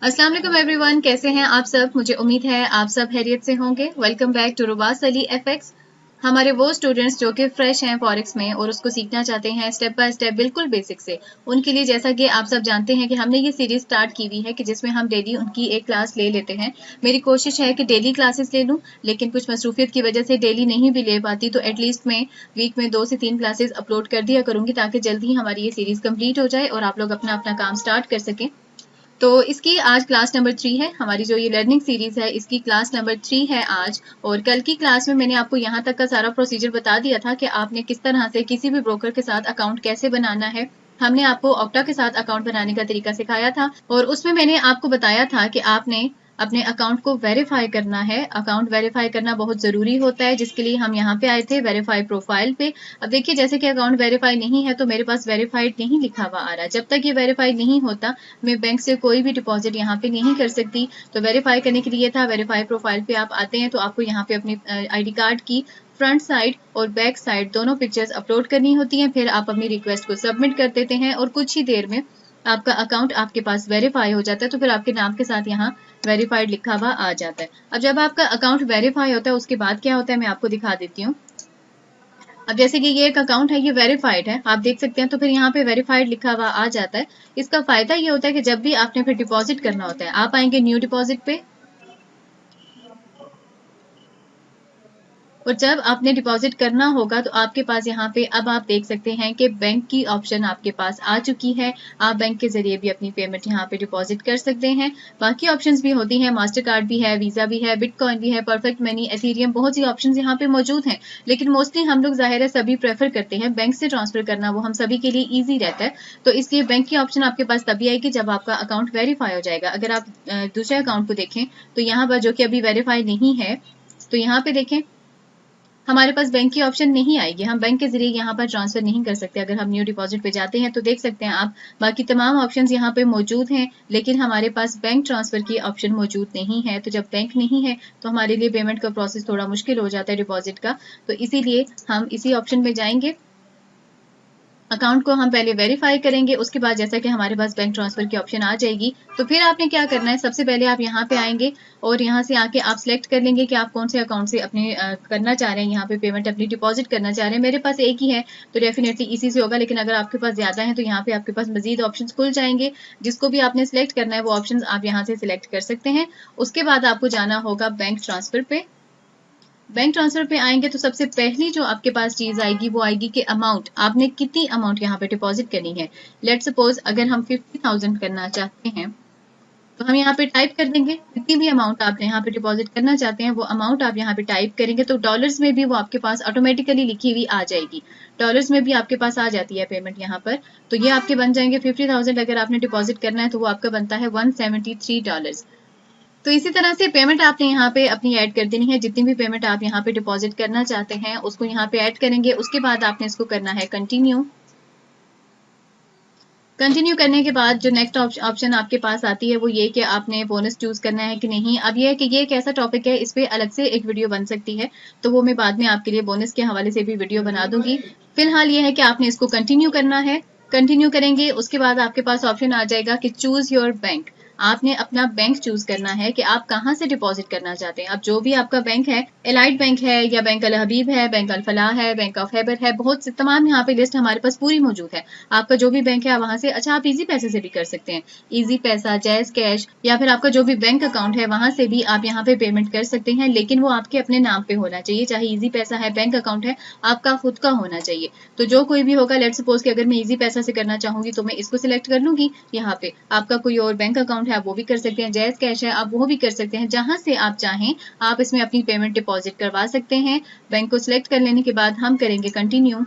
अस्सलाम वालेकुम एवरीवन, कैसे हैं आप सब। मुझे उम्मीद है आप सब खैरियत से होंगे। Welcome back to Rubas Ali FX. हमारे वो स्टूडेंट्स जो कि फ्रेश हैं फॉरेक्स में और उसको सीखना चाहते हैं स्टेप बाय स्टेप बिल्कुल बेसिक से, उनके लिए जैसा कि आप सब जानते हैं कि हमने ये सीरीज स्टार्ट की हुई है कि जिसमें हम डेली उनकी एक क्लास ले लेते हैं। मेरी कोशिश है कि डेली क्लासेस ले लूं, लेकिन कुछ मसरूफियत की वजह से डेली नहीं भी ले पाती, तो एटलीस्ट मैं वीक में 2 से 3 क्लासेस अपलोड कर दिया करूंगी ताकि जल्दी ही हमारी ये सीरीज कंप्लीट हो जाए और आप लोग अपना अपना काम स्टार्ट कर सकें। तो इसकी आज क्लास नंबर 3 है। हमारी जो ये लर्निंग सीरीज है इसकी क्लास नंबर 3 है आज। और कल की क्लास में मैंने आपको यहाँ तक का सारा प्रोसीजर बता दिया था कि आपने किस तरह से किसी भी ब्रोकर के साथ अकाउंट कैसे बनाना है। हमने आपको ऑक्टा के साथ अकाउंट बनाने का तरीका सिखाया था और उसमें मैंने आपको बताया था कि आपने अपने अकाउंट को वेरीफाई करना है। अकाउंट वेरीफाई करना बहुत जरूरी होता है, जिसके लिए हम यहाँ पे आए थे वेरीफाई प्रोफाइल पे। अब देखिए, जैसे कि अकाउंट वेरीफाई नहीं है तो मेरे पास वेरीफाइड नहीं लिखा हुआ आ रहा। जब तक ये वेरीफाइड नहीं होता मैं बैंक से कोई भी डिपॉजिट यहाँ पे नहीं कर सकती। तो वेरीफाई करने के लिए था, वेरीफाई प्रोफाइल पे आप आते हैं तो आपको यहाँ पे अपनी आईडी कार्ड की फ्रंट साइड और बैक साइड दोनों पिक्चर्स अपलोड करनी होती हैं। फिर आप अपनी रिक्वेस्ट को सबमिट कर देते हैं और कुछ ही देर में आपका अकाउंट आपके पास वेरीफाई हो जाता है। तो फिर आपके नाम के साथ यहाँ वेरीफाइड लिखा हुआ आ जाता है। अब जब आपका अकाउंट वेरीफाई होता है उसके बाद क्या होता है मैं आपको दिखा देती हूँ। अब जैसे कि ये एक अकाउंट है, ये वेरीफाइड है, आप देख सकते हैं। तो फिर यहाँ पे वेरीफाइड लिखा हुआ आ जाता है। इसका फायदा ये होता है कि जब भी आपने फिर डिपॉजिट करना होता है, आप आएंगे न्यू डिपॉजिट पे और जब आपने डिपॉजिट करना होगा तो आपके पास यहाँ पे अब आप देख सकते हैं कि बैंक की ऑप्शन आपके पास आ चुकी है। आप बैंक के जरिए भी अपनी पेमेंट यहाँ पे डिपॉजिट कर सकते हैं। बाकी ऑप्शंस भी होती हैं, मास्टर कार्ड भी है, वीजा भी है, बिटकॉइन भी है, परफेक्ट मनी, एथेरियम, बहुत सी ऑप्शंस यहाँ पे मौजूद हैं। लेकिन मोस्टली हम लोग जाहिर है सभी प्रेफर करते हैं बैंक से ट्रांसफर करना, वो हम सभी के लिए ईजी रहता है। तो इसलिए बैंक की ऑप्शन आपके पास तभी आएगी जब आपका अकाउंट वेरीफाई हो जाएगा। अगर आप दूसरे अकाउंट को देखें तो यहाँ पर जो कि अभी वेरीफाई नहीं है, तो यहाँ पे देखें हमारे पास बैंक की ऑप्शन नहीं आएगी। हम बैंक के जरिए यहाँ पर ट्रांसफर नहीं कर सकते। अगर हम न्यू डिपॉजिट पे जाते हैं तो देख सकते हैं आप बाकी तमाम ऑप्शंस यहाँ पे मौजूद हैं, लेकिन हमारे पास बैंक ट्रांसफर की ऑप्शन मौजूद नहीं है। तो जब बैंक नहीं है तो हमारे लिए पेमेंट का प्रोसेस थोड़ा मुश्किल हो जाता है डिपॉजिट का। तो इसीलिए हम इसी ऑप्शन में जाएंगे। अकाउंट को हम पहले वेरीफाई करेंगे, उसके बाद जैसा कि हमारे पास बैंक ट्रांसफर की ऑप्शन आ जाएगी तो फिर आपने क्या करना है, सबसे पहले आप यहाँ पे आएंगे और यहाँ से आके आप सिलेक्ट कर लेंगे कि आप कौन से अकाउंट से अपने करना चाह रहे हैं, यहाँ पे पेमेंट अपनी डिपॉजिट करना चाह रहे हैं। मेरे पास एक ही है तो डेफिनेटली इसी से होगा, लेकिन अगर आपके पास ज्यादा है तो यहाँ पे आपके पास मजीद ऑप्शन खुल जाएंगे। जिसको भी आपने सिलेक्ट करना है वो ऑप्शन आप यहाँ से सिलेक्ट कर सकते हैं। उसके बाद आपको जाना होगा बैंक ट्रांसफर पे। बैंक ट्रांसफर पे आएंगे तो सबसे पहली जो आपके पास चीज आएगी वो आएगी कि अमाउंट, आपने कितनी अमाउंट यहाँ पे डिपॉजिट करनी है। लेट सपोज अगर हम 50,000 करना चाहते हैं तो हम यहाँ पे टाइप कर देंगे जितनी भी अमाउंट आप यहाँ पे डिपॉजिट करना चाहते हैं वो अमाउंट आप यहाँ पे टाइप करेंगे तो डॉलर्स में भी वो आपके पास ऑटोमेटिकली लिखी हुई आ जाएगी। डॉलर्स में भी आपके पास आ जाती है पेमेंट यहाँ पर। तो ये आपके बन जाएंगे 50,000 अगर आपने डिपॉजिट करना है तो वो आपका बनता है $173। तो इसी तरह से पेमेंट आपने यहाँ पे अपनी ऐड कर देनी है। जितनी भी पेमेंट आप यहाँ पे डिपॉजिट करना चाहते हैं उसको यहाँ पे ऐड करेंगे। उसके बाद आपने इसको करना है कंटिन्यू। कंटिन्यू करने के बाद जो नेक्स्ट ऑप्शन आपके पास आती है वो ये कि आपने बोनस चूज करना है कि नहीं। अब ये है कि ये एक ऐसा टॉपिक है, इस पे अलग से एक वीडियो बन सकती है, तो वो मैं बाद में आपके लिए बोनस के हवाले से भी वीडियो बना दूंगी। फिलहाल ये है कि आपने इसको कंटिन्यू करना है। कंटिन्यू करेंगे उसके बाद आपके पास ऑप्शन आ जाएगा कि चूज योर बैंक। आपने अपना बैंक चूज करना है कि आप कहाँ से डिपॉजिट करना चाहते हैं। अब जो भी आपका बैंक है, एलाइट बैंक है या बैंक अल हबीब है, बैंक अल फलाह है, बैंक ऑफ हैबर है, बहुत से तमाम यहाँ पे लिस्ट हमारे पास पूरी मौजूद है। आपका जो भी बैंक है वहां से, अच्छा आप इजी पैसे से भी कर सकते हैं, इजी पैसा, जैज कैश, या फिर आपका जो भी बैंक अकाउंट है वहां से भी आप यहाँ पे पेमेंट कर सकते हैं, लेकिन वो आपके अपने नाम पे होना चाहिए। चाहे इजी पैसा है, बैंक अकाउंट है, आपका खुद का होना चाहिए। तो जो कोई भी होगा, लेट सपोज कि अगर मैं इजी पैसा से करना चाहूंगी तो मैं इसको सिलेक्ट कर लूंगी। यहाँ पे आपका कोई और बैंक अकाउंट है आप वो भी कर सकते हैं, जैज कैश है आप वो भी कर सकते हैं, जहां से आप चाहें आप इसमें अपनी पेमेंट डिपॉजिट करवा सकते हैं। बैंक को सिलेक्ट कर लेने के बाद हम करेंगे कंटिन्यू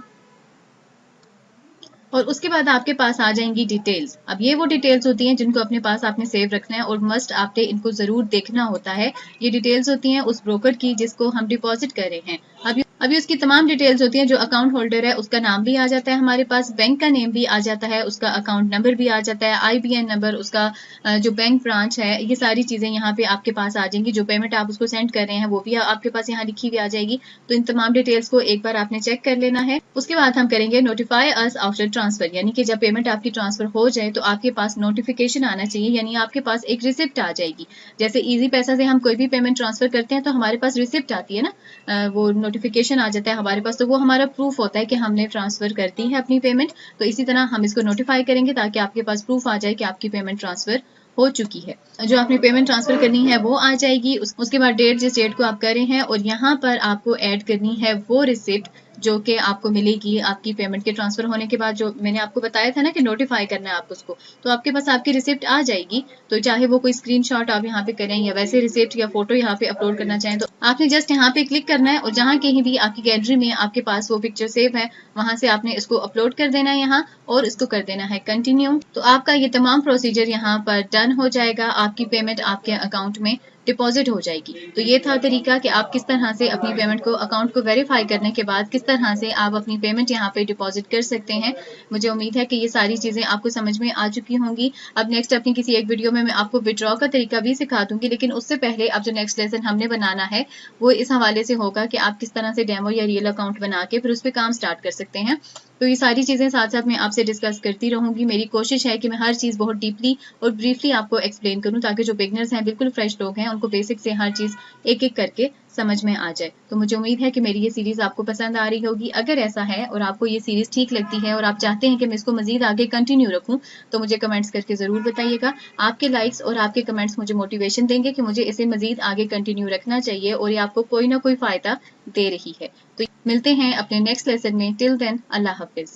और उसके बाद आपके पास आ जाएंगी डिटेल्स। अब ये वो डिटेल्स होती हैं जिनको अपने पास आपने सेव रखना है और मस्ट आपने इनको जरूर देखना होता है। ये डिटेल्स होती हैं उस ब्रोकर की जिसको हम डिपॉजिट कर रहे हैं। अब अभी उसकी तमाम डिटेल्स होती हैं। जो अकाउंट होल्डर है उसका नाम भी आ जाता है हमारे पास, बैंक का नेम भी आ जाता है, उसका अकाउंट नंबर भी आ जाता है, IBN नंबर, उसका जो बैंक ब्रांच है, ये सारी चीज़ें यहाँ पे आपके पास आ जाएंगी। जो पेमेंट आप उसको सेंड कर रहे हैं वो भी आपके पास यहाँ लिखी हुई आ जाएगी। तो इन तमाम डिटेल्स को एक बार आपने चेक कर लेना है। उसके बाद हम करेंगे नोटिफाई अस आफ्टर ट्रांसफर, यानी कि जब पेमेंट आपकी ट्रांसफर हो जाए तो आपके पास नोटिफिकेशन आना चाहिए, यानी आपके पास एक रिसिप्ट आ जाएगी। जैसे इजी पैसा से हम कोई भी पेमेंट ट्रांसफर करते हैं तो हमारे पास रिसिप्ट आती है ना, वो नोटिफिकेशन आ जाता है हमारे पास, तो वो हमारा प्रूफ होता है कि हमने ट्रांसफर कर दी है अपनी पेमेंट। तो इसी तरह हम इसको नोटिफाई करेंगे ताकि आपके पास प्रूफ आ जाए कि आपकी पेमेंट ट्रांसफर हो चुकी है। जो आपने पेमेंट ट्रांसफर करनी है वो आ जाएगी। उसके बाद डेट जिस डेट को आप कर रहे हैं और यहाँ पर आपको ऐड करनी है वो रिसिप्ट जो कि आपको मिलेगी आपकी पेमेंट के ट्रांसफर होने के बाद। जो मैंने आपको बताया था ना कि नोटिफाई करना है आपको उसको, तो आपके पास आपकी रिसिप्ट आ जाएगी। तो चाहे वो कोई स्क्रीनशॉट आप यहाँ पे करें या वैसे रिसिप्ट या फोटो यहाँ पे अपलोड करना चाहें तो आपने जस्ट यहाँ पे क्लिक करना है और जहाँ कहीं भी आपकी गैलरी में आपके पास वो पिक्चर सेव है वहां से आपने इसको अपलोड कर देना है यहाँ और इसको कर देना है कंटिन्यू। तो आपका ये तमाम प्रोसीजर यहाँ पर डन हो जाएगा, आपकी पेमेंट आपके अकाउंट में डिपॉजिट हो जाएगी। तो ये था तरीका कि आप किस तरह से अपनी पेमेंट को, अकाउंट को वेरीफाई करने के बाद किस तरह से आप अपनी पेमेंट यहाँ पे डिपॉजिट कर सकते हैं। मुझे उम्मीद है कि ये सारी चीजें आपको समझ में आ चुकी होंगी। अब नेक्स्ट अपनी किसी एक वीडियो में मैं आपको विड्रॉ का तरीका भी सिखा दूंगी, लेकिन उससे पहले अब जो नेक्स्ट लेसन हमने बनाना है वो इस हवाले से होगा कि आप किस तरह से डेमो या रियल अकाउंट बना के फिर उस पर काम स्टार्ट कर सकते हैं। तो ये सारी चीजें साथ साथ मैं आपसे डिस्कस करती रहूंगी। मेरी कोशिश है कि मैं हर चीज बहुत डीपली और ब्रीफली आपको एक्सप्लेन करूं ताकि जो बिगनर्स हैं, बिल्कुल फ्रेश लोग हैं, उनको बेसिक से हर चीज एक एक करके समझ में आ जाए। तो मुझे उम्मीद है कि मेरी ये सीरीज आपको पसंद आ रही होगी। अगर ऐसा है और आपको ये सीरीज ठीक लगती है और आप चाहते हैं कि मैं इसको मजीद आगे कंटिन्यू रखूं तो मुझे कमेंट्स करके जरूर बताइएगा। आपके लाइक्स और आपके कमेंट्स मुझे मोटिवेशन देंगे कि मुझे इसे मजीद आगे कंटिन्यू रखना चाहिए और ये आपको कोई ना कोई फायदा दे रही है। तो मिलते हैं अपने नेक्स्ट लेसन में। टिल देन, अल्लाह हाफिज।